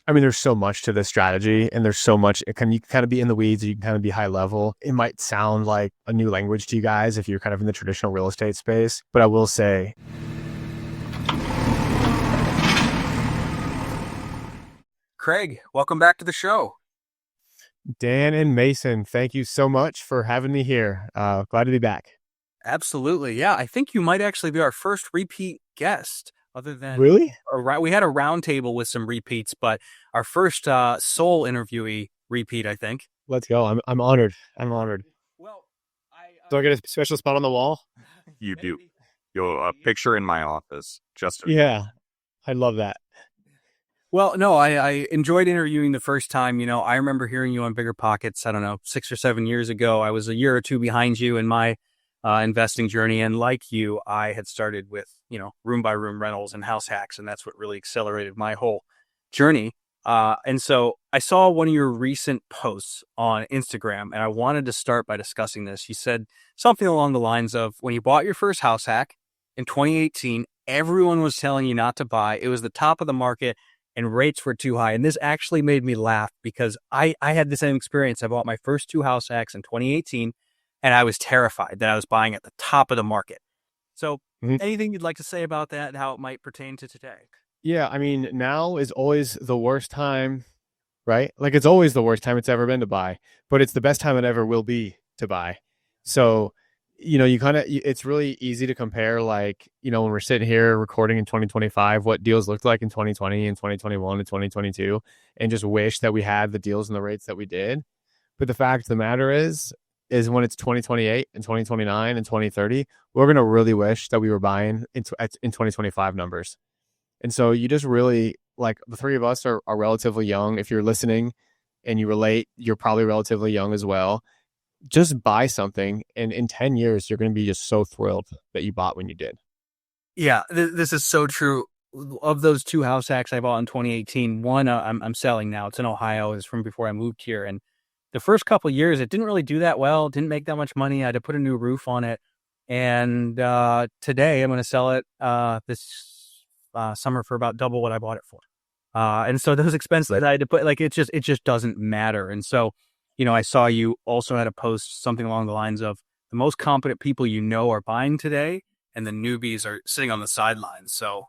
I mean, there's so much to this strategy and there's so much, you can kind of be in the weeds, you can kind of be high level. It might sound like a new language to you guys if you're kind of in the traditional real estate space, but I will say, Craig, welcome back to the show. Dan and Mason, thank you so much for having me here. Glad to be back. Absolutely. Yeah, I think you might actually be our first repeat guest, other than Really? we had a roundtable with some repeats, but our first sole interviewee repeat, I think. Let's go. I'm honored. I'm honored. Well, Do I get a special spot on the wall? You do. You'll a picture in my office. Just Yeah, I love that. Well, no, I enjoyed interviewing the first time. I remember hearing you on Bigger Pockets, I don't know, 6 or 7 years ago. I was a year or two behind you in my investing journey. And like you, I had started with, room by room rentals and house hacks. And that's what really accelerated my whole journey. And so I saw one of your recent posts on Instagram, and I wanted to start by discussing this. You said something along the lines of, when you bought your first house hack in 2018, everyone was telling you not to buy. It was the top of the market and rates were too high. And this actually made me laugh because I had the same experience. I bought my first 2 house hacks in 2018, and I was terrified that I was buying at the top of the market. So anything you'd like to say about that and how it might pertain to today? Yeah, I mean, now is always the worst time, right? Like, it's always the worst time it's ever been to buy, but it's the best time it ever will be to buy. So, it's really easy to compare, like, when we're sitting here recording in 2025, what deals looked like in 2020 and 2021 and 2022, and just wish that we had the deals and the rates that we did. But the fact of the matter is when it's 2028 and 2029 and 2030, we're going to really wish that we were buying in 2025 numbers. And so you just really, like, the three of us are relatively young. If you're listening and you relate, you're probably relatively young as well. Just buy something, and in 10 years, you're going to be just so thrilled that you bought when you did. Yeah, this is so true. Of those 2 house hacks I bought in 2018, one I'm selling now. It's in Ohio. It's from before I moved here. And the first couple of years, it didn't really do that well. Didn't make that much money. I had to put a new roof on it. And today I'm going to sell it this summer for about double what I bought it for. And so those expenses that I had to put, like, it just doesn't matter. And so, I saw you also had a post something along the lines of, the most competent people are buying today, and the newbies are sitting on the sidelines. So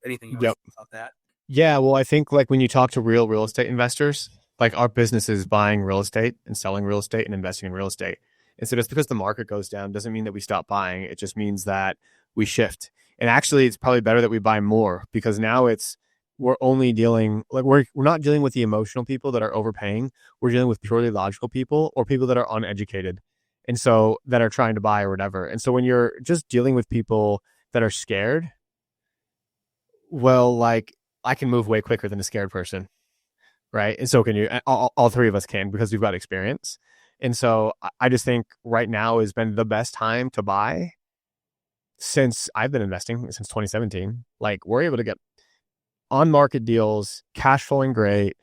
anything you want to say about that? Yeah, well, I think, like, when you talk to real estate investors, like, our business is buying real estate and selling real estate and investing in real estate. And so just because the market goes down doesn't mean that we stop buying. It just means that we shift. And actually, it's probably better that we buy more, because now we're only dealing, like, we're not dealing with the emotional people that are overpaying. We're dealing with purely logical people, or people that are uneducated, and so that are trying to buy or whatever. And so when you're just dealing with people that are scared, well, like, I can move way quicker than a scared person, right? And so can you. All three of us can, because we've got experience. And so I just think right now has been the best time to buy since I've been investing, since 2017. Like, we're able to get on market deals, cash flowing great,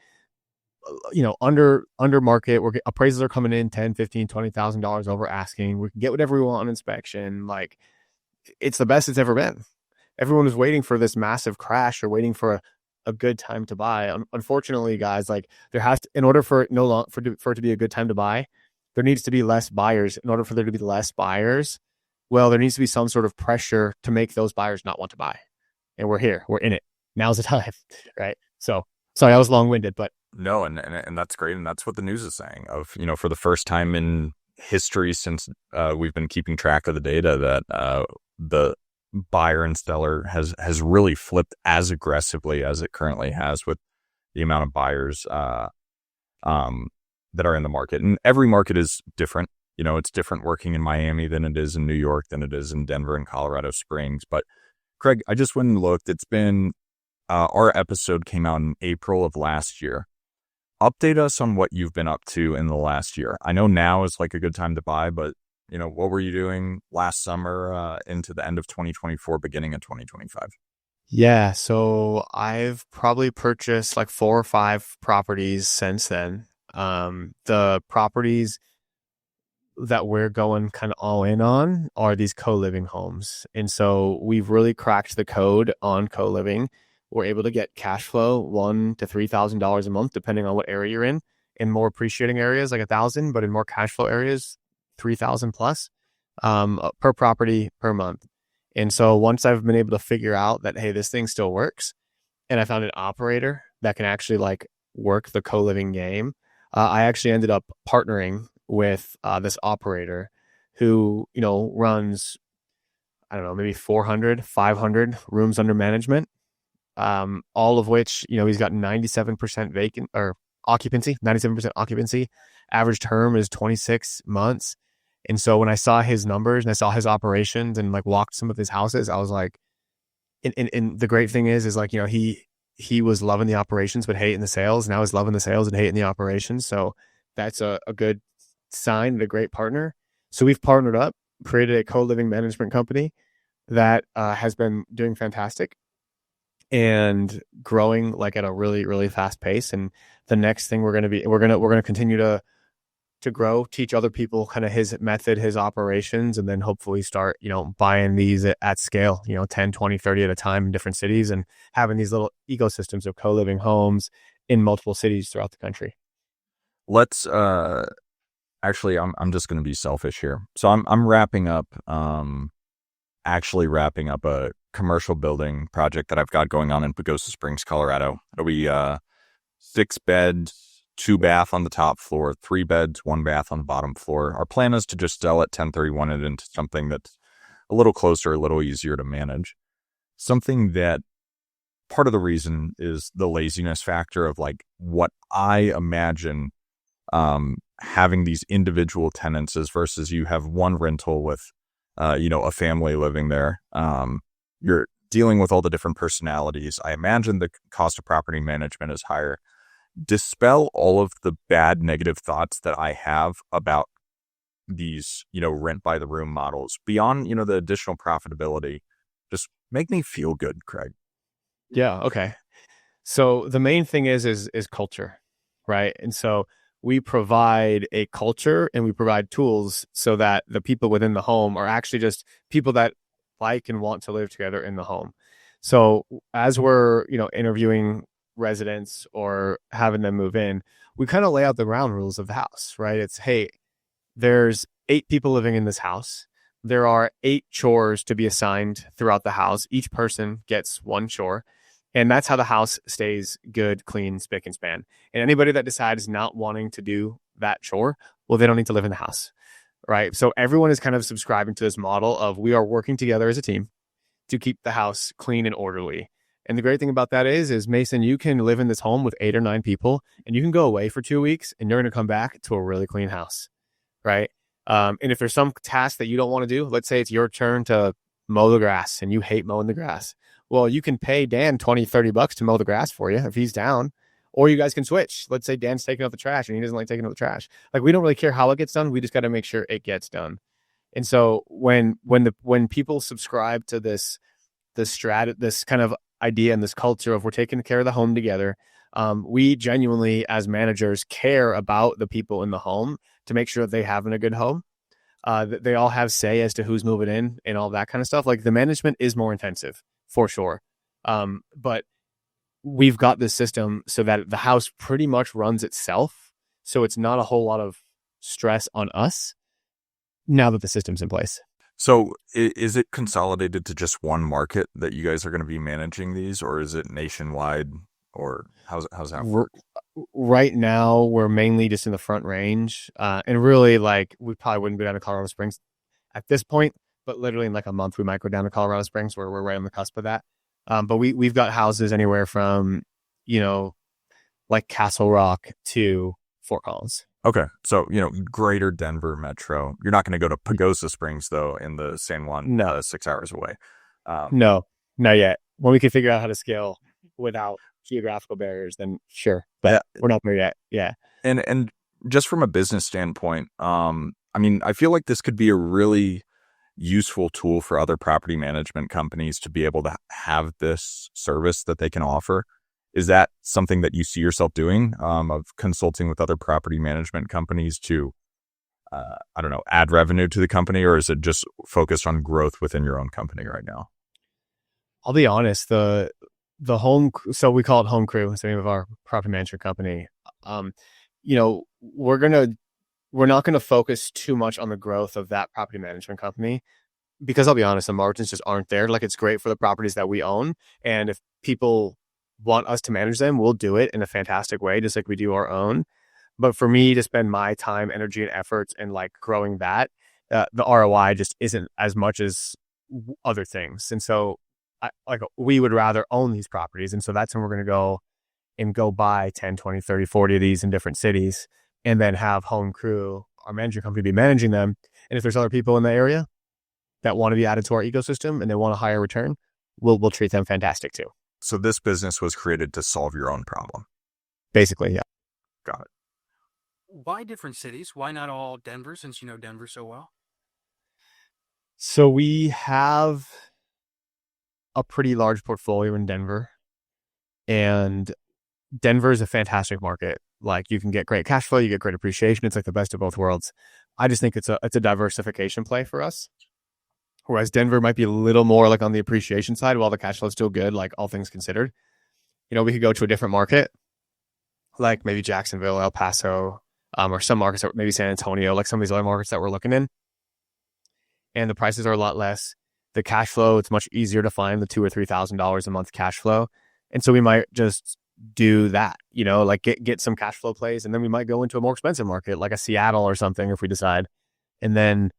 under market. Appraisals are coming in $10,000, $15,000, $20,000 over asking. We can get whatever we want on inspection. Like, it's the best it's ever been. Everyone was waiting for this massive crash, or waiting for a good time to buy. Unfortunately, guys, like, in order for it to be a good time to buy, there needs to be less buyers. In order for there to be less buyers, well, there needs to be some sort of pressure to make those buyers not want to buy. And we're here. We're in it. Now's the time, right? So, sorry, I was long-winded, but no, and that's great, and that's what the news is saying. Of for the first time in history since we've been keeping track of the data, that the buyer and seller has really flipped as aggressively as it currently has, with the amount of buyers that are in the market. And every market is different. It's different working in Miami than it is in New York, than it is in Denver and Colorado Springs. But Craig, I just went and looked. It's been our episode came out in April of last year. Update us on what you've been up to in the last year. I know now is like a good time to buy, but what were you doing last summer into the end of 2024, beginning of 2025? Yeah, so I've probably purchased like 4 or 5 properties since then. The properties that we're going kind of all in on are these co-living homes. And so we've really cracked the code on co-living. we're able to get cash flow $1,000 to $3,000 a month, depending on what area you're in. In more appreciating areas, like 1,000, but in more cash flow areas, 3,000 plus per property per month. And so once I've been able to figure out that, hey, this thing still works, and I found an operator that can actually like work the co-living game, I actually ended up partnering with this operator who, runs, I don't know, maybe 400, 500 rooms under management, all of which, he's got 97% vacant or occupancy, 97% occupancy. Average term is 26 months. And so when I saw his numbers and I saw his operations and like walked some of his houses, I was like, and the great thing is like, he was loving the operations, but hating the sales. Now he's loving the sales and hating the operations. So that's a good sign and a great partner. So we've partnered up, created a co-living management company that has been doing fantastic and growing like at a really, really fast pace. And the next thing we're going to continue to grow, teach other people kind of his method, his operations, and then hopefully start, buying these at scale, 10, 20, 30 at a time in different cities and having these little ecosystems of co-living homes in multiple cities throughout the country. Let's actually, I'm just going to be selfish here. So I'm wrapping up a commercial building project that I've got going on in Pagosa Springs, Colorado. It'll be 6 beds, 2 bath on the top floor, 3 beds, 1 bath on the bottom floor. Our plan is to just sell it 1031 it into something that's a little closer, a little easier to manage. Something that part of the reason is the laziness factor of like what I imagine having these individual tenants is versus you have one rental with, a family living there. You're dealing with all the different personalities. I imagine the cost of property management is higher. Dispel all of the bad negative thoughts that I have about these, rent by the room models beyond, the additional profitability. Just make me feel good, Craig. Yeah. Okay. So the main thing is culture, right? And so we provide a culture and we provide tools so that the people within the home are actually just people that like and want to live together in the home. So as we're, interviewing residents or having them move in, we kind of lay out the ground rules of the house, right? It's, hey, there's 8 people living in this house. There are 8 chores to be assigned throughout the house. Each person gets 1 chore. And that's how the house stays good, clean, spick and span. And anybody that decides not wanting to do that chore, well, they don't need to live in the house, right? So everyone is kind of subscribing to this model of we are working together as a team to keep the house clean and orderly. And the great thing about that is Mason, you can live in this home with 8 or 9 people and you can go away for 2 weeks and you're going to come back to a really clean house, right? And if there's some task that you don't want to do, let's say it's your turn to mow the grass and you hate mowing the grass. Well, you can pay Dan $20, $30 to mow the grass for you if he's down, or you guys can switch. Let's say Dan's taking out the trash and he doesn't like taking out the trash. Like, we don't really care how it gets done. We just got to make sure it gets done. And so when people subscribe to this kind of idea and this culture of we're taking care of the home together, we genuinely as managers care about the people in the home to make sure that they having a good home. They all have say as to who's moving in and all that kind of stuff. Like, the management is more intensive for sure. But we've got this system so that the house pretty much runs itself. So it's not a whole lot of stress on us now that the system's in place. So is it consolidated to just one market that you guys are going to be managing these, or is it nationwide, or how's that work? Right now, we're mainly just in the Front Range. And really, like, we probably wouldn't go down to Colorado Springs at this point, but literally in like a month, we might go down to Colorado Springs where we're right on the cusp of that. But we've got houses anywhere from, like Castle Rock to Fort Collins. Okay. So, greater Denver metro. You're not going to go to Pagosa Springs, though, in the San Juan, 6 hours away. No, not yet. When we can figure out how to scale without geographical barriers, then sure. But we're not there yet. Yeah. And just from a business standpoint, I feel like this could be a really useful tool for other property management companies to be able to have this service that they can offer. Is that something that you see yourself doing, of consulting with other property management companies to, add revenue to the company, or is it just focused on growth within your own company right now? I'll be honest, the the home, so we call it Home Crew. It's the name of our property management company. Um, we're not going to focus too much on the growth of that property management company because I'll be honest, the margins just aren't there. Like it's great for the properties that we own. And if people want us to manage them, we'll do it in a fantastic way, just like we do our own. But for me to spend my time, energy, and efforts in like growing that, the ROI just isn't as much as other things. And so we would rather own these properties. And so that's when we're going to go buy 10, 20, 30, 40 of these in different cities and then have Home Crew, our management company, be managing them. And if there's other people in the area that want to be added to our ecosystem and they want a higher return, we'll treat them fantastic too. So this business was created to solve your own problem. Basically, yeah. Got it. Why different cities? Why not all Denver, since you know Denver so well? So we have a pretty large portfolio in Denver, and Denver is a fantastic market. Like you can get great cash flow, you get great appreciation. It's like the best of both worlds. I just think it's a diversification play for us. Whereas Denver might be a little more like on the appreciation side, while the cash flow is still good, like all things considered. We could go to a different market, like maybe Jacksonville, El Paso, or some markets, maybe San Antonio, like some of these other markets that we're looking in. And the prices are a lot less. The cash flow, it's much easier to find the $2,000 or $3,000 a month cash flow. And so we might just do that, like get some cash flow plays. And then we might go into a more expensive market, like a Seattle or something, if we decide, and then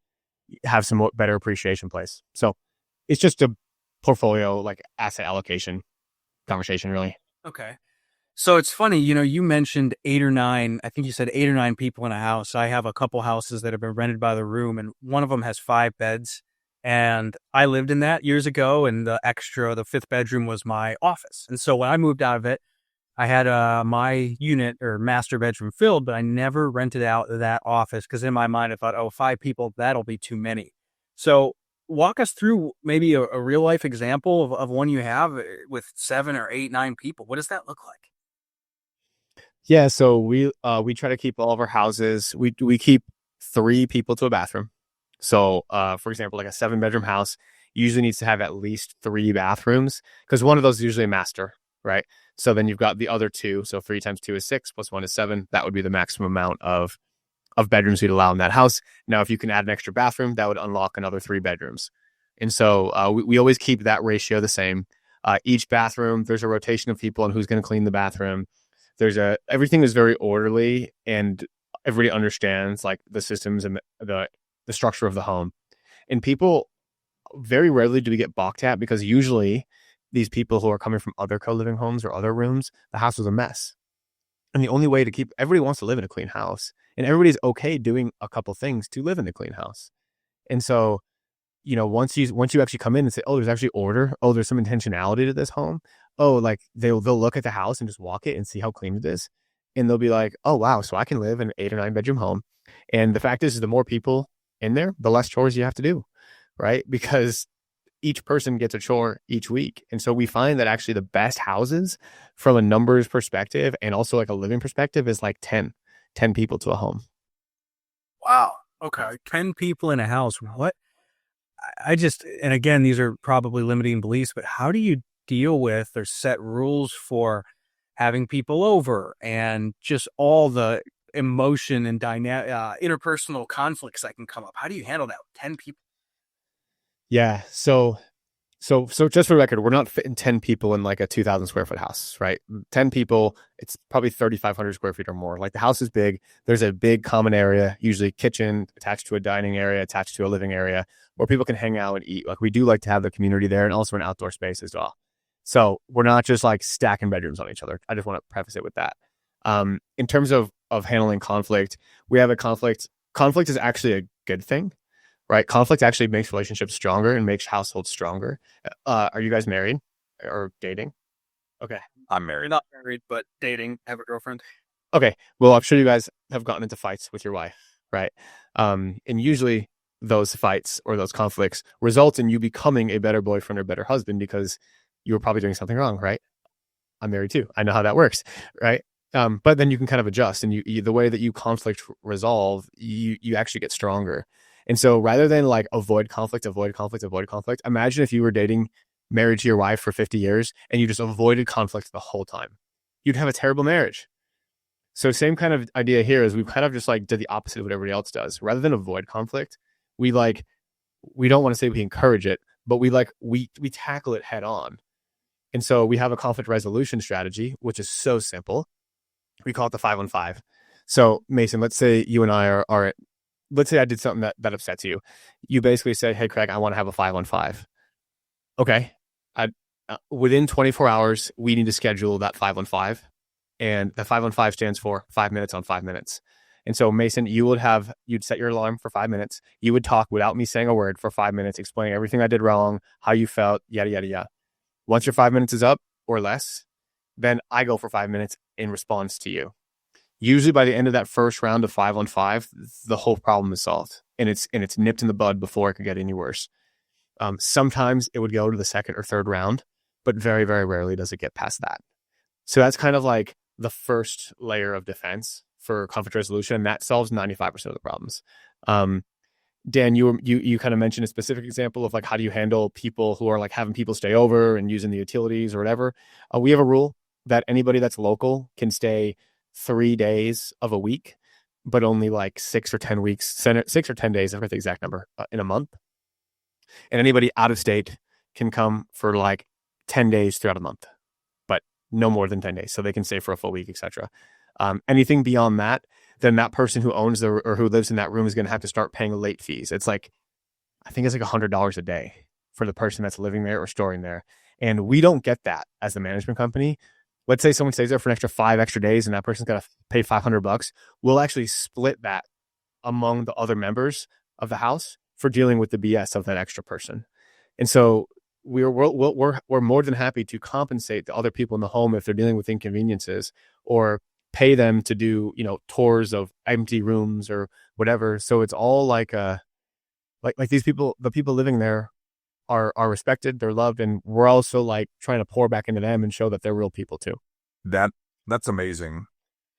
have some more, better appreciation plays. So it's just a portfolio, like asset allocation conversation, really. Okay. So it's funny, you mentioned I think you said 8 or 9 people in a house. I have a couple houses that have been rented by the room, and one of them has 5 beds. And I lived in that years ago, and the 5th bedroom was my office. And so when I moved out of it, I had my unit or master bedroom filled, but I never rented out that office because in my mind I thought, 5 people, that'll be too many. So walk us through maybe a real life example of one you have with 7 or 8, 9 people. What does that look like? Yeah, so we try to keep all of our houses. We keep 3 people to a bathroom. So, for example, like a 7-bedroom house usually needs to have at least 3 bathrooms because one of those is usually a master, right? So then you've got the other 2. So 3 times 2 is 6 plus 1 is 7. That would be the maximum amount of bedrooms we'd allow in that house. Now, if you can add an extra bathroom, that would unlock another 3 bedrooms. And so we always keep that ratio the same. Each bathroom, there's a rotation of people and who's going to clean the bathroom. Everything is very orderly and everybody understands like the systems and the structure of the home. And people, very rarely do we get balked at because usually these people who are coming from other co-living homes or other rooms, the house was a mess. And the only way to everybody wants to live in a clean house and everybody's okay doing a couple things to live in a clean house. And so, once you actually come in and say, oh, there's actually order. Oh, there's some intentionality to this home. Oh, like they'll look at the house and just walk it and see how clean it is. And they'll be like, oh, wow, so I can live in an 8 or 9 bedroom home. And the fact is the more people in there, the less chores you have to do, right? Because each person gets a chore each week. And so we find that actually the best houses from a numbers perspective and also like a living perspective is like 10 people to a home. Wow. Okay. 10 people in a house. What? And again, these are probably limiting beliefs, but how do you deal with or set rules for having people over and just all the emotion and interpersonal conflicts that can come up? How do you handle that with 10 people? Yeah. So just for the record, we're not fitting 10 people in like a 2,000 square foot house, right? 10 people, it's probably 3,500 square feet or more. Like the house is big. There's a big common area, usually kitchen attached to a dining area, attached to a living area where people can hang out and eat. Like we do like to have the community there and also an outdoor space as well. So we're not just like stacking bedrooms on each other. I just want to preface it with that. In terms of handling conflict, we have a conflict. Conflict is actually a good thing. Right. Conflict actually makes relationships stronger and makes households stronger. Are you guys married or dating? Okay. I'm married. You're not married, but dating, have a girlfriend. Okay. Well, I'm sure you guys have gotten into fights with your wife. Right. And usually those fights or those conflicts result in you becoming a better boyfriend or better husband because you were probably doing something wrong. Right. I'm married too. I know how that works. Right. But then you can kind of adjust and the way that you conflict resolve, you actually get stronger. And so rather than like avoid conflict, imagine if you were dating married to your wife for 50 years and you just avoided conflict the whole time. You'd have a terrible marriage. So same kind of idea here is we kind of just like did the opposite of what everybody else does. Rather than avoid conflict, we don't want to say we encourage it, but we tackle it head on. And so we have a conflict resolution strategy, which is so simple. We call it the 5-on-5. So Mason, let's say you and I are let's say I did something that upsets you. You basically say, hey, Craig, I want to have a 5-on-5. Okay. Within 24 hours, we need to schedule that 5-on-5. And the 5-on-5 stands for 5 minutes on 5 minutes. And so Mason, you'd set your alarm for 5 minutes. You would talk without me saying a word for 5 minutes, explaining everything I did wrong, how you felt, yada, yada, yada. Once your 5 minutes is up or less, then I go for 5 minutes in response to you. Usually by the end of that first round of 5-on-5, the whole problem is solved and it's nipped in the bud before it could get any worse. Sometimes it would go to the second or third round, but very, very rarely does it get past that. So that's kind of like the first layer of defense for conflict resolution. That solves 95% of the problems. Dan, you kind of mentioned a specific example of like, how do you handle people who are like having people stay over and using the utilities or whatever? We have a rule that anybody that's local can stay 3 days of a week, but only like 6 or 10 days, I forget the exact number, in a month. And anybody out of state can come for like 10 days throughout a month, but no more than 10 days. So they can stay for a full week, etc. Anything beyond that, then that person who owns or who lives in that room is going to have to start paying late fees. It's like, I think it's like $100 a day for the person that's living there or storing there. And we don't get that as the management company. Let's say someone stays there for an extra 5 extra days and that person's got to pay $500. We'll actually split that among the other members of the house for dealing with the BS of that extra person. And so we're more than happy to compensate the other people in the home if they're dealing with inconveniences, or pay them to do, tours of empty rooms or whatever. So it's all like these people, the people living there are respected, they're loved, and we're also like trying to pour back into them and show that they're real people too. That's amazing.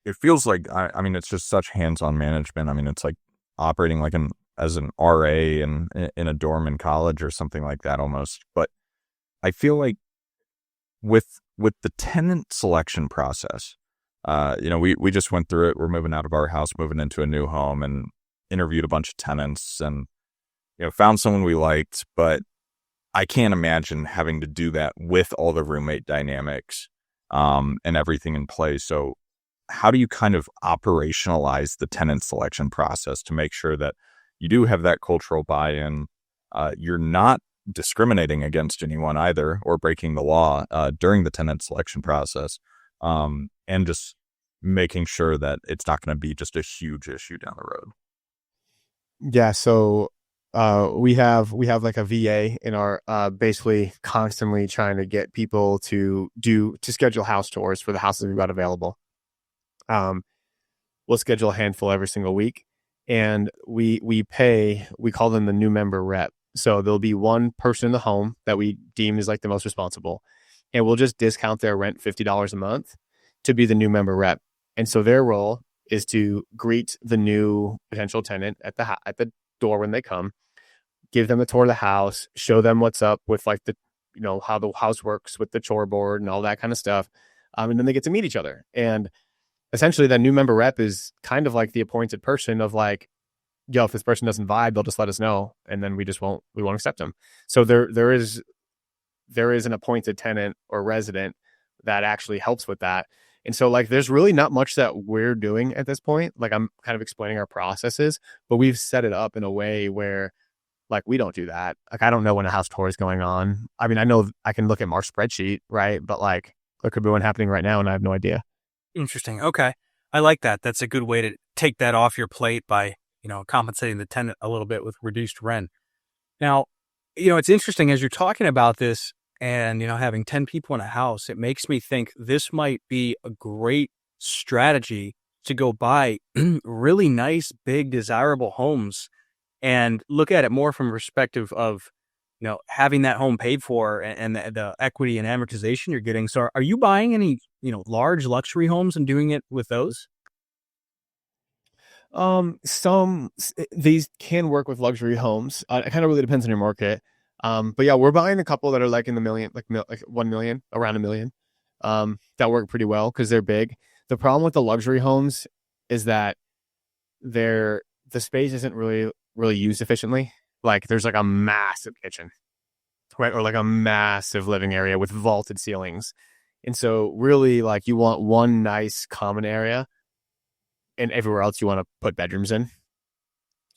It feels like, I mean, it's just such hands-on management. I mean, it's like operating like as an RA in a dorm in college or something like that almost. But I feel like with the tenant selection process, we just went through it. We're moving out of our house, moving into a new home, and interviewed a bunch of tenants and, found someone we liked. But I can't imagine having to do that with all the roommate dynamics and everything in place. So how do you kind of operationalize the tenant selection process to make sure that you do have that cultural buy-in? You're not discriminating against anyone either or breaking the law during the tenant selection process, and just making sure that it's not going to be just a huge issue down the road. Yeah. So we have like a VA in our basically constantly trying to get people to schedule house tours for the houses we've got available. We'll schedule a handful every single week, and we call them the new member rep. So there'll be one person in the home that we deem is like the most responsible, and we'll just discount their rent $50 a month to be the new member rep. And so their role is to greet the new potential tenant at the door when they come, give them a tour of the house, show them what's up with like the, how the house works with the chore board and all that kind of stuff. And then they get to meet each other. And essentially that new member rep is kind of like the appointed person of like, yo, if this person doesn't vibe, they'll just let us know. And then we won't accept them. So there is an appointed tenant or resident that actually helps with that. And so like, there's really not much that we're doing at this point. Like, I'm kind of explaining our processes, but we've set it up in a way where like, we don't do that. Like, I don't know when a house tour is going on. I mean, I know I can look at our spreadsheet, right? But like, there could be one happening right now and I have no idea. Interesting. Okay. I like that. That's a good way to take that off your plate by, compensating the tenant a little bit with reduced rent. Now, it's interesting as you're talking about this and, having 10 people in a house, it makes me think this might be a great strategy to go buy really nice, big, desirable homes and look at it more from a perspective of, having that home paid for and the equity and amortization you're getting. So are you buying any, large luxury homes and doing it with those? These can work with luxury homes. It kind of really depends on your market. But yeah, we're buying a couple that are like in the million, like 1 million, around a million, that work pretty well because they're big. The problem with the luxury homes is that the space isn't really used efficiently. Like there's like a massive kitchen, right? Or like a massive living area with vaulted ceilings. And so really like you want one nice common area and everywhere else you want to put bedrooms in.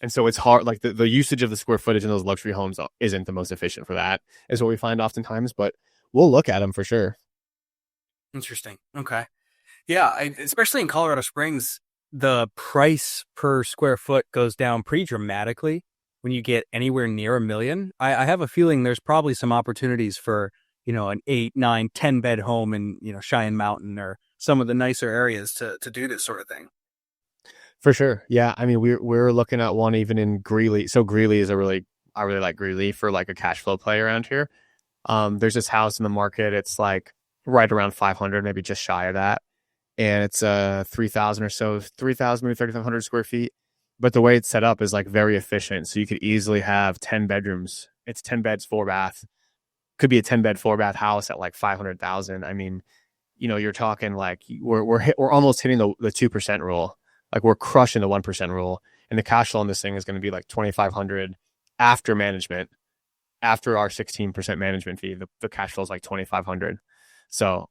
And so it's hard, like the usage of the square footage in those luxury homes isn't the most efficient for that, is what we find oftentimes, but we'll look at them for sure. Interesting. Okay. Yeah, especially in Colorado Springs, the price per square foot goes down pretty dramatically when you get anywhere near a million. I have a feeling there's probably some opportunities for, an 8, 9, 10 bed home in, Cheyenne Mountain or some of the nicer areas to do this sort of thing. For sure. Yeah. I mean, we're looking at one even in Greeley. So Greeley is I really like Greeley for like a cash flow play around here. There's this house in the market. It's like right around 500, maybe just shy of that. And it's 3,000 or so, 3,000, maybe 3,500 square feet. But the way it's set up is like very efficient. So you could easily have 10 bedrooms. It's 10 beds, 4 bath. Could be a 10 bed, 4 bath house at like 500,000. I mean, you're talking like we're almost hitting the 2% rule. Like we're crushing the 1% rule. And the cash flow on this thing is going to be like 2,500 after management. After our 16% management fee, the cash flow is like 2,500. So,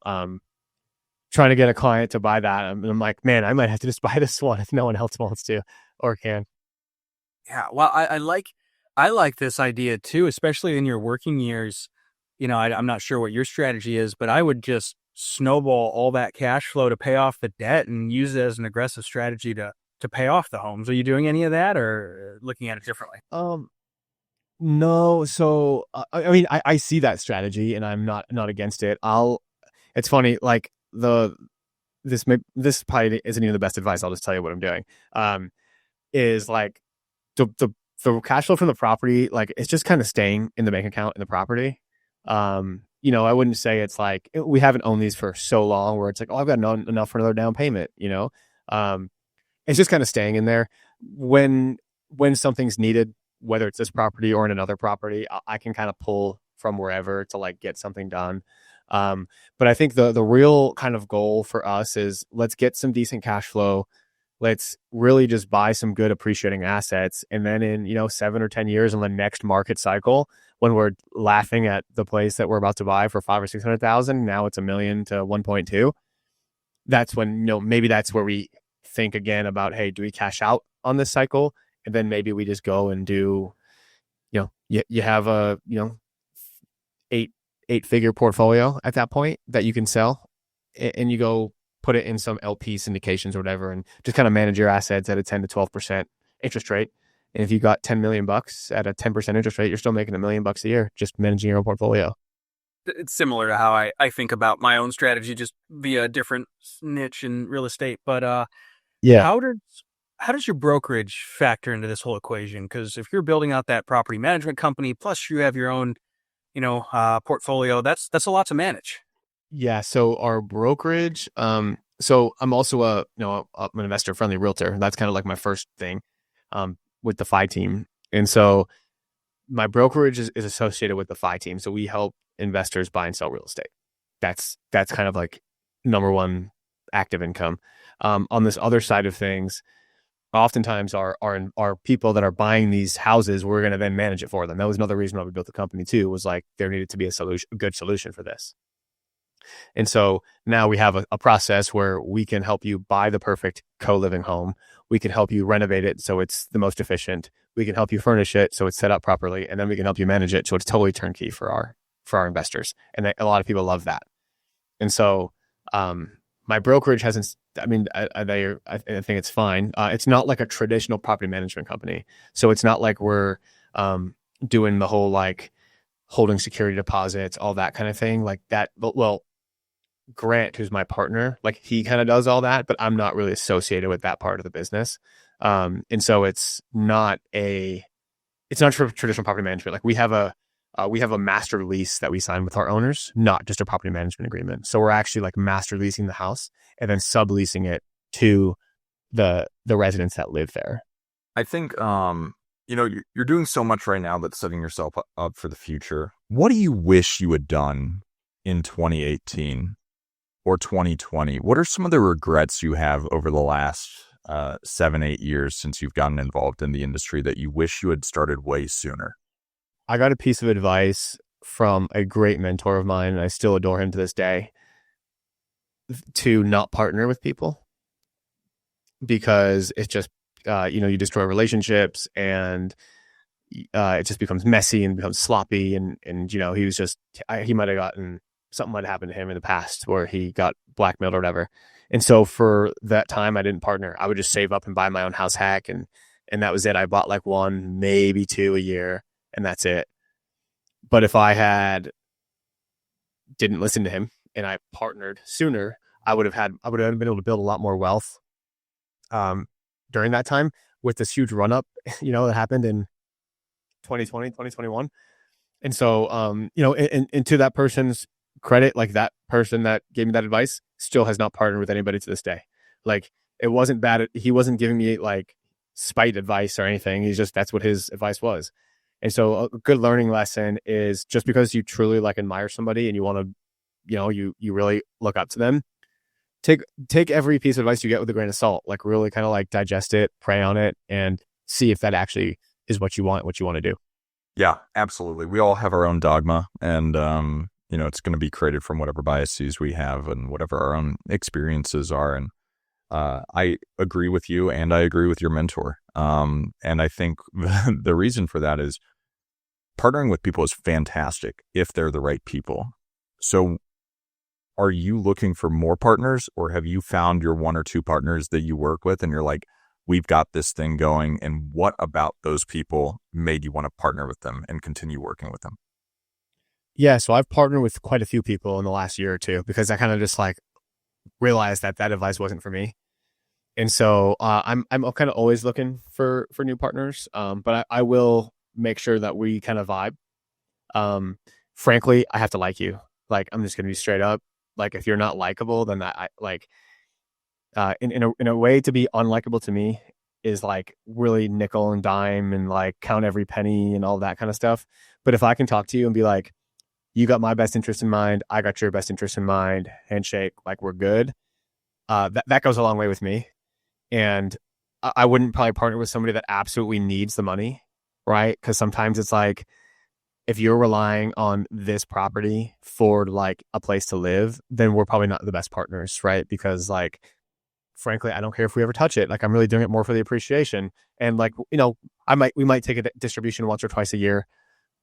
trying to get a client to buy that, I'm like, man, I might have to just buy this one if no one else wants to or can. Yeah, well, I like this idea too, especially in your working years. I'm not sure what your strategy is, but I would just snowball all that cash flow to pay off the debt and use it as an aggressive strategy to pay off the homes. Are you doing any of that or looking at it differently? No. So, I mean, I see that strategy and I'm not against it. It's funny, like this probably isn't even the best advice. I'll just tell you what I'm doing. Is like the cash flow from the property, like it's just kind of staying in the bank account in the property. I wouldn't say it's like we haven't owned these for so long where it's like, oh, I've got enough for another down payment. It's just kind of staying in there. When something's needed, whether it's this property or in another property, I can kind of pull from wherever to like get something done. But I think the real kind of goal for us is let's get some decent cash flow. Let's really just buy some good appreciating assets. And then in, 7 or 10 years in the next market cycle, when we're laughing at the place that we're about to buy for 5 or 600,000, now it's $1 million to 1.2. That's when, maybe that's where we think again about, hey, do we cash out on this cycle? And then maybe we just go and do, you have a, 8-figure portfolio at that point that you can sell, and you go put it in some LP syndications or whatever, and just kind of manage your assets at a 10 to 12% interest rate. And if you got 10 million bucks at a 10% interest rate, you're still making $1 million a year just managing your own portfolio. It's similar to how I think about my own strategy, just via a different niche in real estate. But Yeah. how does your brokerage factor into this whole equation? Because if you're building out that property management company, plus you have your own, portfolio, that's a lot to manage. Yeah. So our brokerage, so I'm also I'm an investor friendly realtor. That's kind of like my first thing, with the FI team. And so my brokerage is associated with the FI team. So we help investors buy and sell real estate. That's kind of like number one active income. On this other side of things, oftentimes our people that are buying these houses, we're going to then manage it for them. That was another reason why we built the company too, was like there needed to be a good solution for this. And so now we have a process where we can help you buy the perfect co-living home. We can help you renovate it so it's the most efficient. We can help you furnish it so it's set up properly, and then we can help you manage it so it's totally turnkey for our investors. And a lot of people love that. And so my brokerage hasn't. I mean, I think it's fine. It's not like a traditional property management company, so it's not like we're doing the whole like holding security deposits, all that kind of thing like that. But well, Grant, who's my partner, like he kind of does all that, but I'm not really associated with that part of the business. And so it's not traditional property management. Like we have a master lease that we sign with our owners, not just a property management agreement. So we're actually like master leasing the house and then subleasing it to the residents that live there. I think you're doing so much right now that's setting yourself up for the future. What do you wish you had done in 2018 or 2020? What are some of the regrets you have over the last 7-8 years since you've gotten involved in the industry that you wish you had started way sooner? I got a piece of advice from a great mentor of mine, and I still adore him to this day, to not partner with people, because it's just, you destroy relationships, and it just becomes messy and becomes sloppy. And he was just, he might have gotten, something might have happened to him in the past where he got blackmailed or whatever. And so for that time, I didn't partner. I would just save up and buy my own house hack. And that was it. I bought like one, maybe two a year, and that's it. But if didn't listen to him and I partnered sooner, I would have been able to build a lot more wealth during that time, with this huge run up, that happened in 2020, 2021. And so, and to that person's credit, like, that person that gave me that advice still has not partnered with anybody to this day. Like, it wasn't bad. He wasn't giving me like spite advice or anything. That's what his advice was. And so a good learning lesson is, just because you truly like admire somebody and you want to, you really look up to them, take every piece of advice you get with a grain of salt. Like, really kind of like digest it, pray on it, and see if that actually is what you want to do. Yeah, absolutely. We all have our own dogma, and it's going to be created from whatever biases we have and whatever our own experiences are. And I agree with you, and I agree with your mentor. And I think the reason for that is, partnering with people is fantastic if they're the right people. So are you looking for more partners, or have you found your one or two partners that you work with and you're like, we've got this thing going? And what about those people made you want to partner with them and continue working with them? Yeah. So I've partnered with quite a few people in the last year or two, because I kind of just like realized that advice wasn't for me. And so I'm kind of always looking for new partners. But I will make sure that we kind of vibe. Frankly, I have to like you. Like, I'm just going to be straight up. Like, if you're not likable, then I like, in a way, to be unlikable to me is like really nickel and dime and like count every penny and all that kind of stuff. But if I can talk to you and be like, you got my best interest in mind, I got your best interest in mind, handshake, like, we're good. That goes a long way with me. And I wouldn't probably partner with somebody that absolutely needs the money, right? Because sometimes it's like, if you're relying on this property for like a place to live, then we're probably not the best partners, right? Because, like, frankly, I don't care if we ever touch it. Like, I'm really doing it more for the appreciation. And like, we might take a distribution once or twice a year,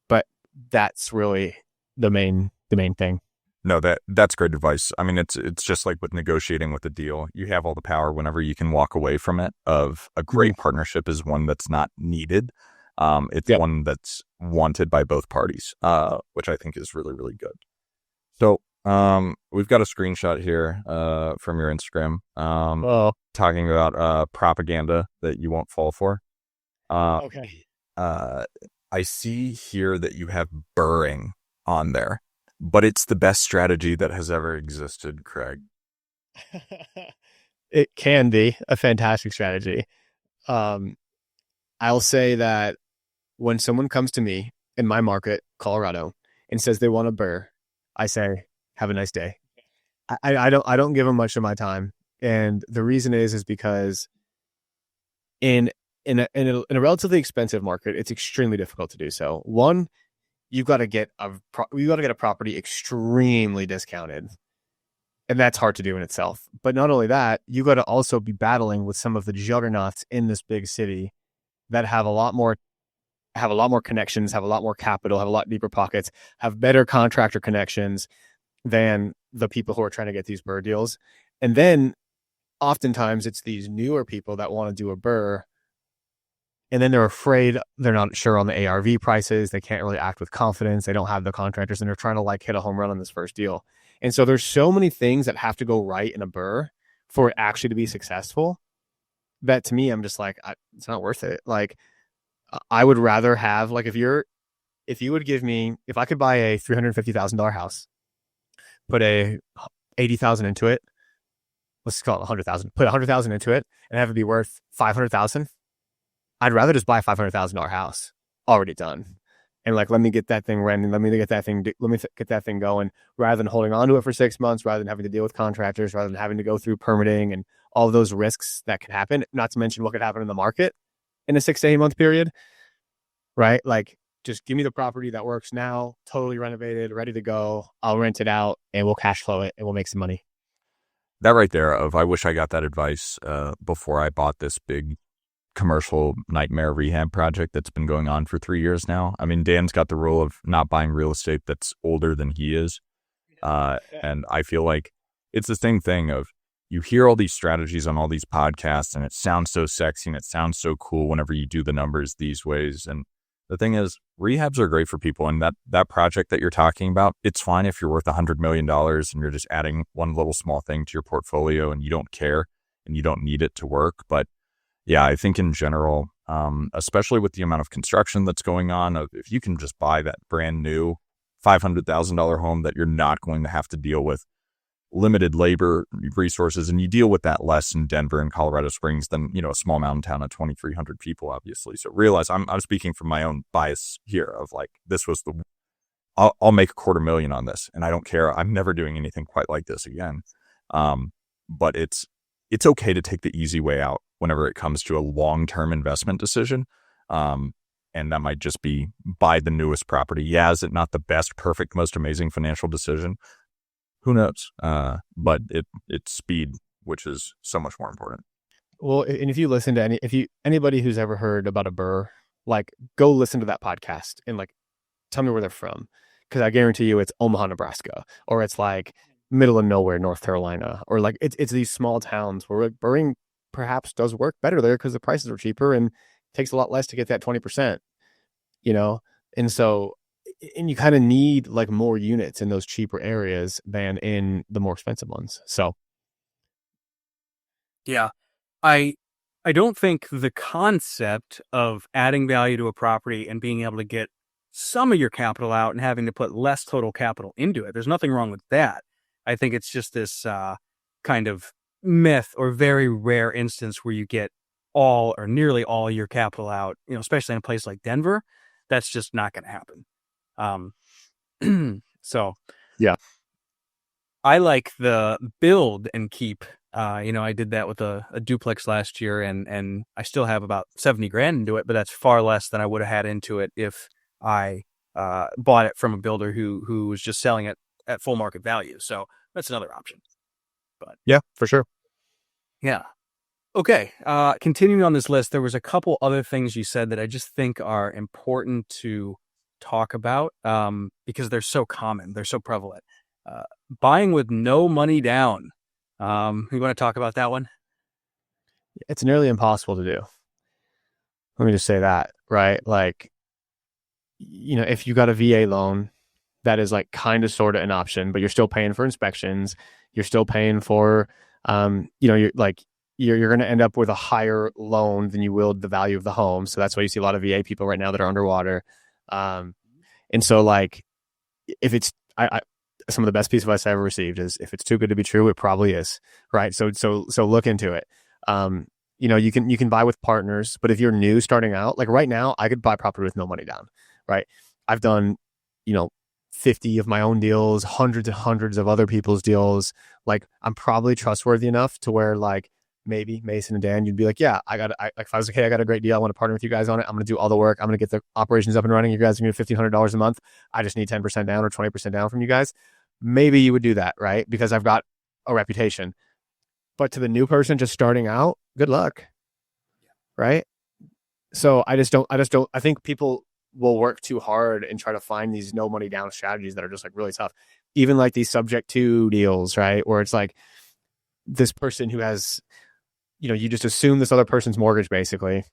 but that's really the main thing. No, that's great advice. I mean, it's just like with negotiating with a deal. You have all the power whenever you can walk away from it. Of a great partnership is one that's not needed. It's one that's wanted by both parties, which I think is really, really good. So we've got a screenshot here from your Instagram talking about propaganda that you won't fall for. Okay. I see here that you have burring on there, but it's the best strategy that has ever existed, Craig. It can be a fantastic strategy. I'll say that when someone comes to me in my market, Colorado, and says they want a burr, I say, have a nice day. I don't give them much of my time. And the reason is because in a relatively expensive market, it's extremely difficult to do so. One, you've got to get a property extremely discounted, and that's hard to do in itself. But not only that, you got to also be battling with some of the juggernauts in this big city that have a lot more connections, have a lot more capital, have a lot deeper pockets, have better contractor connections than the people who are trying to get these burr deals. And then oftentimes it's these newer people that want to do a burr, and then they're afraid, they're not sure on the ARV prices, they can't really act with confidence, they don't have the contractors, and they're trying to like hit a home run on this first deal. And so there's so many things that have to go right in a burr for it actually to be successful, that to me, I'm just like, it's not worth it. Like, I would rather have, like, if you would give me, if I could buy a $350,000 house, put a 80,000 into it, let's call it 100,000, put 100,000 into it and have it be worth 500,000, I'd rather just buy a $500,000 house already done. And like, let me get that thing renting. Let me get that thing going rather than holding on to it for 6 months, rather than having to deal with contractors, rather than having to go through permitting and all those risks that could happen, not to mention what could happen in the market in a 6 to 8 month period, right? Like, just give me the property that works now, totally renovated, ready to go. I'll rent it out and we'll cash flow it and we'll make some money. That right there of, I wish I got that advice before I bought this big commercial nightmare rehab project that's been going on for 3 years now. I mean, Dan's got the rule of not buying real estate that's older than he is. And I feel like it's the same thing of, you hear all these strategies on all these podcasts and it sounds so sexy and it sounds so cool whenever you do the numbers these ways. And the thing is, rehabs are great for people. And that project that you're talking about, it's fine if you're worth $100 million and you're just adding one little small thing to your portfolio and you don't care and you don't need it to work. But yeah, I think in general, especially with the amount of construction that's going on, if you can just buy that brand new $500,000 home that you're not going to have to deal with limited labor resources, and you deal with that less in Denver and Colorado Springs than, a small mountain town of 2,300 people, obviously. So realize I'm speaking from my own bias here of like, this was I'll make $250,000 on this and I don't care. I'm never doing anything quite like this again. But it's okay to take the easy way out whenever it comes to a long-term investment decision. And that might just be buy the newest property. Yeah, is it not the best, perfect, most amazing financial decision? Who knows? But it's speed, which is so much more important. Well, and if you listen to anybody who's ever heard about a burr, like, go listen to that podcast and like tell me where they're from, because I guarantee you it's Omaha, Nebraska, or it's like middle of nowhere, North Carolina, or like it's these small towns where burring perhaps does work better there because the prices are cheaper and it takes a lot less to get that 20%, and so. And you kind of need like more units in those cheaper areas than in the more expensive ones. So, yeah, I don't think the concept of adding value to a property and being able to get some of your capital out and having to put less total capital into it, there's nothing wrong with that. I think it's just this kind of myth or very rare instance where you get all or nearly all your capital out, especially in a place like Denver. That's just not going to happen. So yeah, I like the build and keep. I did that with a duplex last year, and I still have about $70,000 into it, but that's far less than I would have had into it if I bought it from a builder who was just selling it at full market value. So that's another option. But yeah, for sure. Yeah. Okay. Continuing on this list, there was a couple other things you said that I just think are important to talk about because they're so common, they're so prevalent. Buying with no money down. You want to talk about that one? It's nearly impossible to do. Let me just say that, right? Like, if you got a VA loan, that is like kind of sort of an option, but you're still paying for inspections. You're still paying for, you're going to end up with a higher loan than you will the value of the home. So that's why you see a lot of VA people right now that are underwater. And so like, if it's, some of the best piece of advice I ever received is, if it's too good to be true, it probably is, right? So look into it. You can buy with partners, but if you're new starting out, like right now, I could buy property with no money down, right? I've done, 50 of my own deals, hundreds and hundreds of other people's deals. Like, I'm probably trustworthy enough to where like, maybe Mason and Dan, you'd be like, yeah, if I was like, hey, I got a great deal, I want to partner with you guys on it. I'm going to do all the work. I'm going to get the operations up and running. You guys are going to do $1,500 a month. I just need 10% down or 20% down from you guys. Maybe you would do that, right? Because I've got a reputation. But to the new person just starting out, good luck, right? So I think people will work too hard and try to find these no money down strategies that are just like really tough. Even like these subject to deals, right? Where it's like this person who has, you just assume this other person's mortgage basically,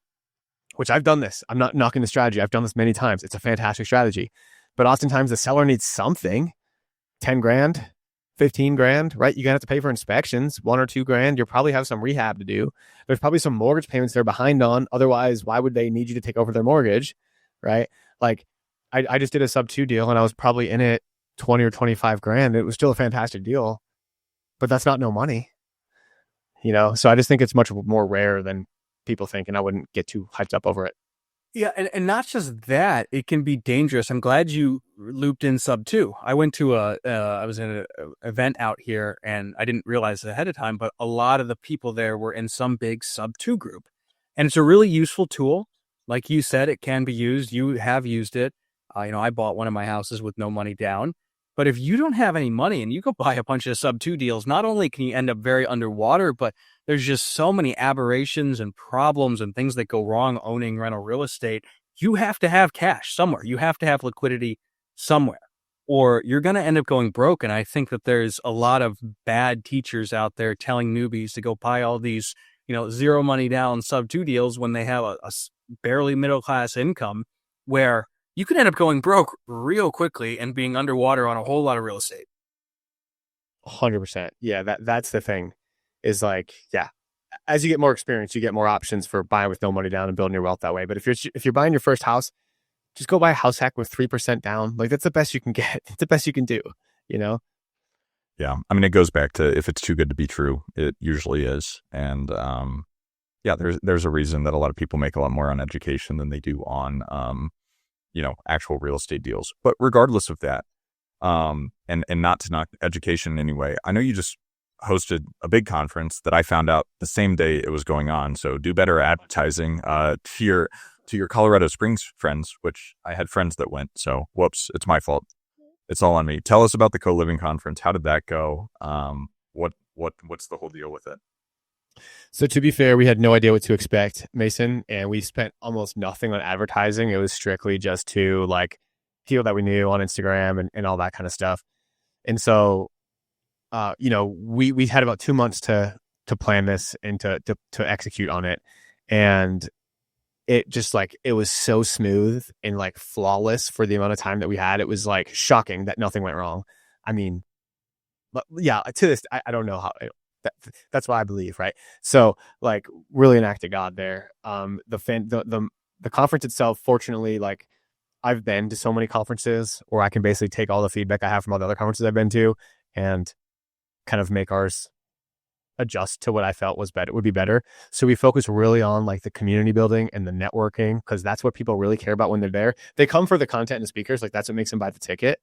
which I've done this. I'm not knocking the strategy. I've done this many times. It's a fantastic strategy. But oftentimes the seller needs something, $10,000, $15,000, right? You're going to have to pay for inspections, $1,000 or $2,000. You'll probably have some rehab to do. There's probably some mortgage payments they're behind on. Otherwise, why would they need you to take over their mortgage, right? Like, I just did a sub 2 deal and I was probably in it 20 or 25,000. It was still a fantastic deal, but that's not no money, So I just think it's much more rare than people think, and I wouldn't get too hyped up over it. Yeah, and not just that, it can be dangerous. I'm glad you looped in sub two. I went to I was in an event out here, and I didn't realize ahead of time, but a lot of the people there were in some big sub two group, and it's a really useful tool. Like you said, it can be used. You have used it. I bought one of my houses with no money down. But if you don't have any money and you go buy a bunch of sub two deals, not only can you end up very underwater, but there's just so many aberrations and problems and things that go wrong owning rental real estate. You have to have cash somewhere. You have to have liquidity somewhere, or you're going to end up going broke. And I think that there's a lot of bad teachers out there telling newbies to go buy all these, zero money down sub two deals when they have a barely middle class income, where you could end up going broke real quickly and being underwater on a whole lot of real estate. 100%. Yeah, that's the thing. Is like, yeah, as you get more experience, you get more options for buying with no money down and building your wealth that way. But if you're buying your first house, just go buy a house hack with 3% down. Like, that's the best you can get. It's the best you can do. Yeah, I mean, it goes back to if it's too good to be true, it usually is. And yeah, there's a reason that a lot of people make a lot more on education than they do on actual real estate deals. But regardless of that, and not to knock education anyway, I know you just hosted a big conference that I found out the same day it was going on. So do better advertising to your Colorado Springs friends, which I had friends that went. So whoops, it's my fault. It's all on me. Tell us about the co-living conference. How did that go? What's the whole deal with it? So to be fair, we had no idea what to expect, Mason, and we spent almost nothing on advertising. It was strictly just to like people that we knew on Instagram and all that kind of stuff. And so, we had about 2 months to plan this and to execute on it. And it just like, it was so smooth and like flawless for the amount of time that we had. It was like shocking that nothing went wrong. I mean, but yeah, to this, I don't know how that's what I believe. Right. So like really an act of God there. The conference itself, fortunately, like I've been to so many conferences where I can basically take all the feedback I have from all the other conferences I've been to and kind of make ours adjust to what I felt was better, would be better. So we focus really on like the community building and the networking, because that's what people really care about when they're there. They come for the content and the speakers, like that's what makes them buy the ticket.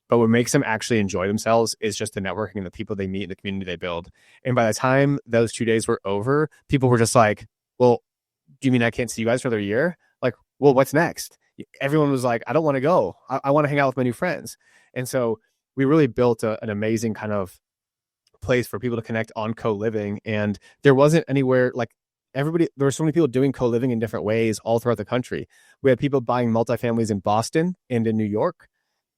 But what makes them actually enjoy themselves is just the networking and the people they meet and the community they build. And by the time those 2 days were over, people were just like, well, do you mean I can't see you guys for another year? Like, well, what's next? Everyone was like, I don't want to go. I want to hang out with my new friends. And so we really built an amazing kind of place for people to connect on co-living. And there wasn't anywhere like there were so many people doing co-living in different ways all throughout the country. We had people buying multifamilies in Boston and in New York.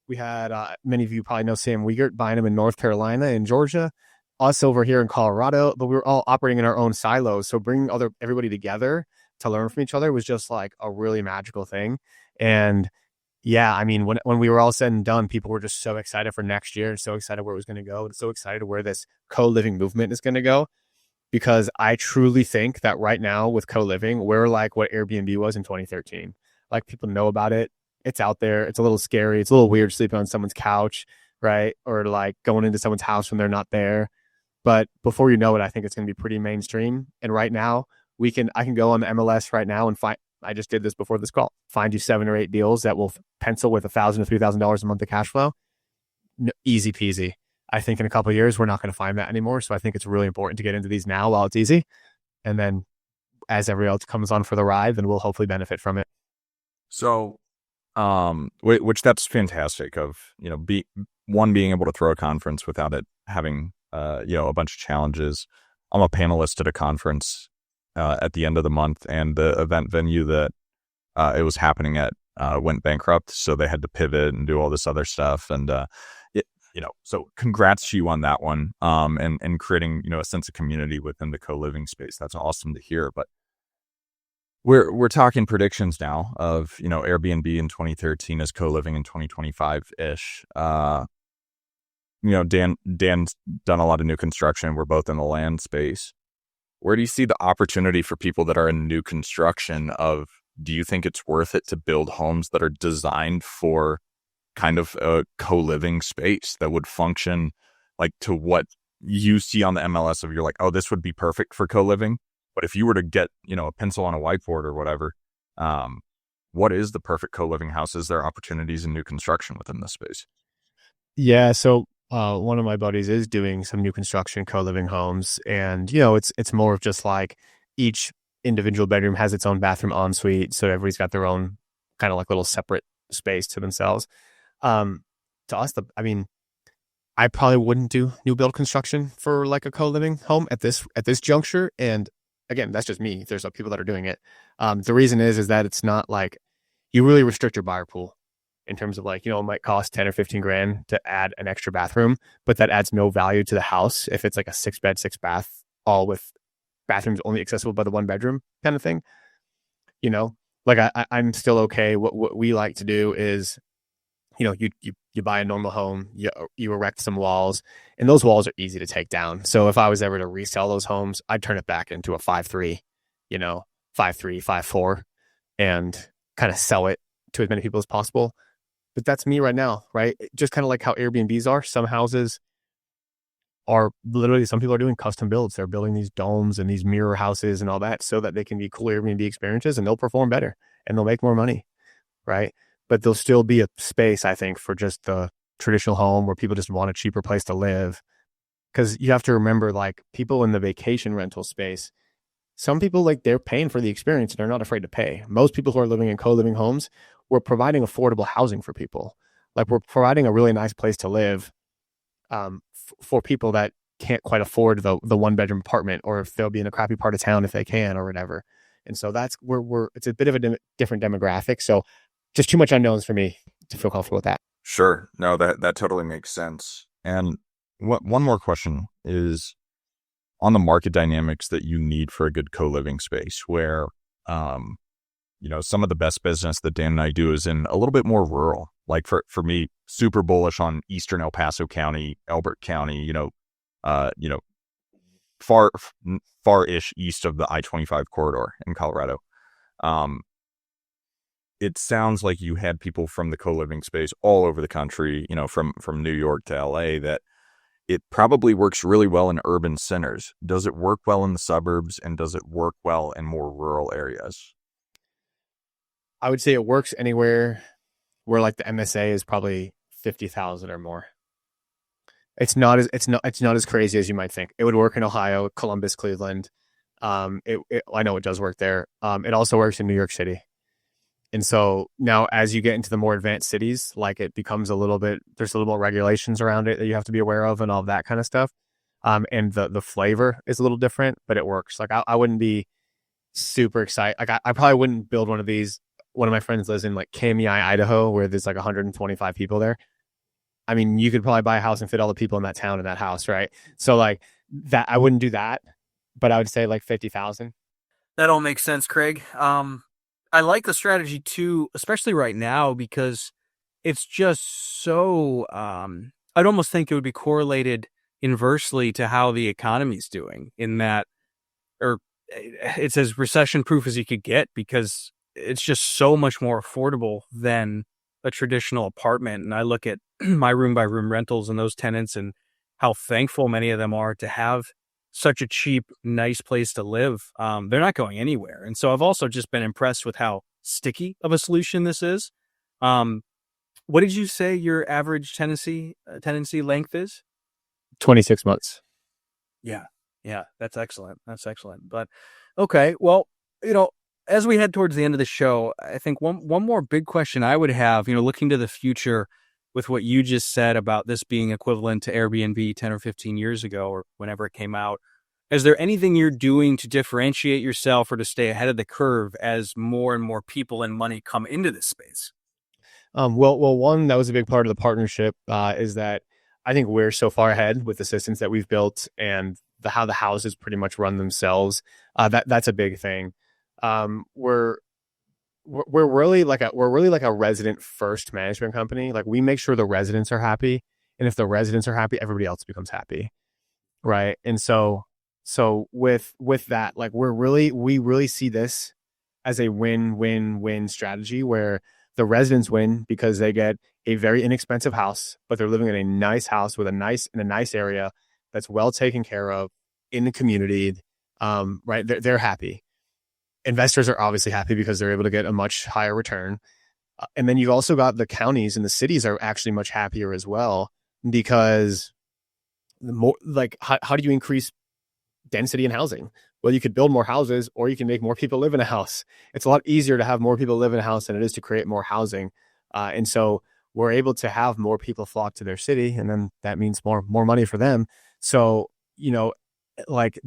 We had many of you probably know Sam Wiegert buying them in North Carolina and Georgia, us over here in Colorado, but we were all operating in our own silos. So bringing everybody together to learn from each other was just like a really magical thing. And yeah, I mean, when we were all said and done, people were just so excited for next year and so excited where it was going to go and so excited where this co-living movement is going to go. Because I truly think that right now with co-living, we're like what Airbnb was in 2013. Like people know about it. It's out there. It's a little scary. It's a little weird sleeping on someone's couch, right? Or like going into someone's house when they're not there. But before you know it, I think it's going to be pretty mainstream. And right now, I can go on the MLS right now and find. I just did this before this call. Find you 7 or 8 deals that will pencil with $1,000 to $3,000 a month of cash flow. No, easy peasy. I think in a couple of years, we're not going to find that anymore. So I think it's really important to get into these now while it's easy. And then as everybody else comes on for the ride, then we'll hopefully benefit from it. So, which that's fantastic of, being able to throw a conference without it having, a bunch of challenges. I'm a panelist at a conference at the end of the month, and the event venue that it was happening at went bankrupt. So they had to pivot and do all this other stuff. And, so congrats to you on that one. And creating, a sense of community within the co-living space. That's awesome to hear. But we're talking predictions now of, Airbnb in 2013 as co-living in 2025-ish. Dan's done a lot of new construction. We're both in the land space. Where do you see the opportunity for people that are in new construction of, do you think it's worth it to build homes that are designed for kind of a co-living space that would function like to what you see on the MLS of you're like, oh, this would be perfect for co-living? But if you were to get, a pencil on a whiteboard or whatever, what is the perfect co-living house? Is there opportunities in new construction within this space? Yeah. So one of my buddies is doing some new construction co-living homes, and it's more of just like each individual bedroom has its own bathroom ensuite, so everybody's got their own kind of like little separate space to themselves. Um, to us, I mean, I probably wouldn't do new build construction for like a co-living home at this juncture. And again, that's just me. There's people that are doing it. The reason is that it's not like you really restrict your buyer pool in terms of like, it might cost 10 or 15 grand to add an extra bathroom, but that adds no value to the house if it's like a 6-bed, 6-bath, all with bathrooms only accessible by the one bedroom kind of thing. Like I'm still okay. What we like to do is, you buy a normal home, you erect some walls, and those walls are easy to take down. So if I was ever to resell those homes, I'd turn it back into a 5.3, 5.3, 5.4, and kind of sell it to as many people as possible. But that's me right now, right? Just kind of like how Airbnbs are. Some houses are literally, some people are doing custom builds. They're building these domes and these mirror houses and all that so that they can be cool Airbnb experiences, and they'll perform better and they'll make more money, right? But there'll still be a space, I think, for just the traditional home where people just want a cheaper place to live. Because you have to remember, like, people in the vacation rental space, some people, like, they're paying for the experience and they're not afraid to pay. Most people who are living in co-living homes, we're providing affordable housing for people. Like, we're providing a really nice place to live for people that can't quite afford the one-bedroom apartment, or if they'll be in a crappy part of town if they can, or whatever. And so that's where it's a bit of a different demographic. So just too much unknowns for me to feel comfortable with that. Sure. No, that totally makes sense. And one more question is on the market dynamics that you need for a good co-living space where, some of the best business that Dan and I do is in a little bit more rural. Like for me, super bullish on Eastern El Paso County, Elbert County, far-ish east of the I-25 corridor in Colorado. It sounds like you had people from the co-living space all over the country, from New York to LA, that it probably works really well in urban centers. Does it work well in the suburbs, and does it work well in more rural areas? I would say it works anywhere where like the MSA is probably 50,000 or more. It's not as crazy as you might think. It would work in Ohio, Columbus, Cleveland. I know it does work there. It also works in New York City. And so now as you get into the more advanced cities, like it becomes there's a little more regulations around it that you have to be aware of and all that kind of stuff. And the flavor is a little different, but it works. Like I wouldn't be super excited. Like I probably wouldn't build one of these. One of my friends lives in like Kamiah, Idaho, where there's like 125 people there. I mean, you could probably buy a house and fit all the people in that town in that house, right? So like that, I wouldn't do that, but I would say like 50,000. That all makes sense, Craig. I like the strategy too, especially right now, because it's just so, I'd almost think it would be correlated inversely to how the economy's doing in that, or it's as recession-proof as you could get because it's just so much more affordable than a traditional apartment. And I look at my room-by-room rentals and those tenants and how thankful many of them are to have such a cheap, nice place to live. They're not going anywhere. And so I've also just been impressed with how sticky of a solution this is. What did you say your average tenancy length is? 26 months. Yeah. That's excellent. But okay. Well, as we head towards the end of the show, I think one more big question I would have, looking to the future with what you just said about this being equivalent to Airbnb 10 or 15 years ago or whenever it came out, is there anything you're doing to differentiate yourself or to stay ahead of the curve as more and more people and money come into this space? Well, one, that was a big part of the partnership, is that I think we're so far ahead with the systems that we've built and how the houses pretty much run themselves. That's a big thing. We're really like a resident first management company. Like we make sure the residents are happy, and if the residents are happy, everybody else becomes happy, right? And so with that, like we really see this as a win-win-win strategy where the residents win because they get a very inexpensive house, but they're living in a nice house in a nice area that's well taken care of in the community. right? They're happy. Investors are obviously happy because they're able to get a much higher return. And then you've also got the counties and the cities are actually much happier as well because the more like how do you increase density in housing? Well, you could build more houses or you can make more people live in a house. It's a lot easier to have more people live in a house than it is to create more housing. And so we're able to have more people flock to their city, and then that means more money for them. So, like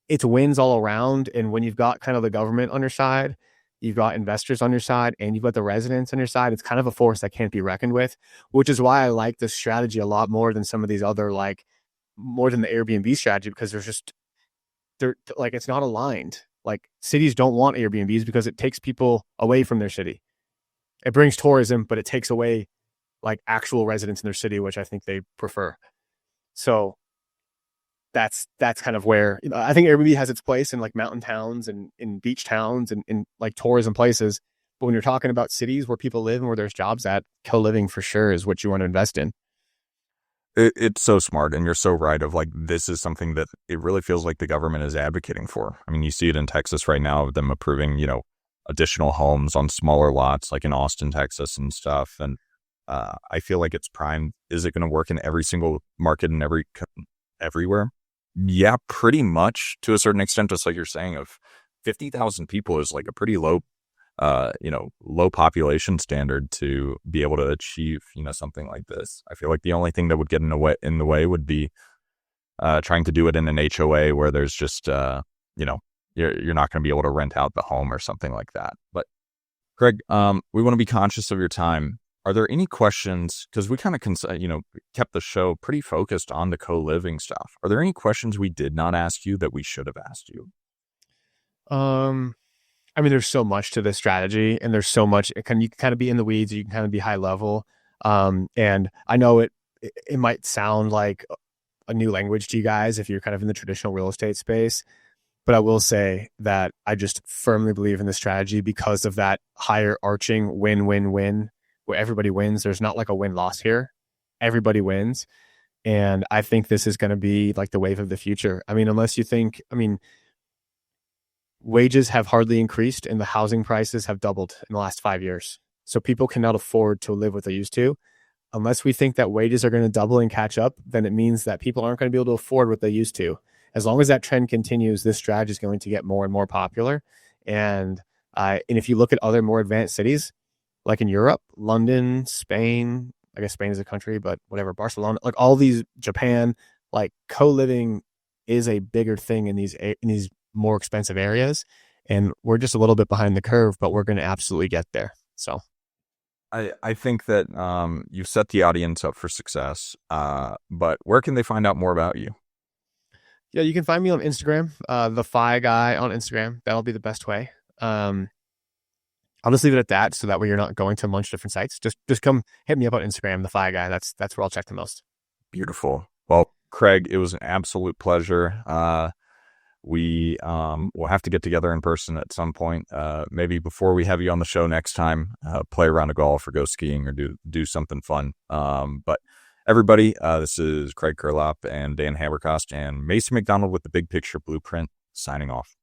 it's wins all around. And when you've got kind of the government on your side, you've got investors on your side, and you've got the residents on your side, it's kind of a force that can't be reckoned with, which is why I like this strategy a lot more than some of these other more than the Airbnb strategy, because they're like, it's not aligned. Like cities don't want Airbnbs because it takes people away from their city. It brings tourism, but it takes away like actual residents in their city, which I think they prefer. So that's kind of where I think Airbnb has its place in like mountain towns and in beach towns and in like tourism places. But when you're talking about cities where people live and where there's jobs at, co-living for sure is what you want to invest in. It's so smart, and you're so right of like, this is something that it really feels like the government is advocating for. I mean, you see it in Texas right now, them approving, additional homes on smaller lots, like in Austin, Texas and stuff. And I feel like it's prime. Is it going to work in every single market and everywhere? Yeah, pretty much to a certain extent, just like you're saying, of 50,000 people is like a pretty low low population standard to be able to achieve, something like this. I feel like the only thing that would get in the way would be trying to do it in an HOA where there's just, you're not going to be able to rent out the home or something like that. But Craig, we want to be conscious of your time. Are there any questions? Because we kind of, kept the show pretty focused on the co-living stuff. Are there any questions we did not ask you that we should have asked you? I mean, there's so much to this strategy, and there's so much. You can kind of be in the weeds, you can kind of be high level. And I know it might sound like a new language to you guys if you're kind of in the traditional real estate space, but I will say that I just firmly believe in this strategy because of that higher arching win-win-win where everybody wins. There's not like a win-loss here. Everybody wins. And I think this is going to be like the wave of the future. I mean, wages have hardly increased and the housing prices have doubled in the last 5 years. So people cannot afford to live what they used to. Unless we think that wages are going to double and catch up, then it means that people aren't going to be able to afford what they used to. As long as that trend continues, this strategy is going to get more and more popular. And if you look at other more advanced cities, like in Europe, London, Spain, I guess Spain is a country, but whatever, Barcelona, like all these, Japan, like co-living is a bigger thing in these more expensive areas, and we're just a little bit behind the curve, but we're going to absolutely get there. So I think that you've set the audience up for success, but where can they find out more about you? Yeah, you can find me on Instagram, the Fi Guy on Instagram. That'll be the best way. I'll just leave it at that, so that way you're not going to a bunch of different sites. Just come hit me up on Instagram, the Fi Guy. That's where I'll check the most. Beautiful. Well, Craig, it was an absolute pleasure. We will have to get together in person at some point. Maybe before we have you on the show next time, play a round of golf or go skiing or do something fun. But everybody, this is Craig Curelop and Dan Haberkost and Mason McDonald with the Big Picture Blueprint signing off.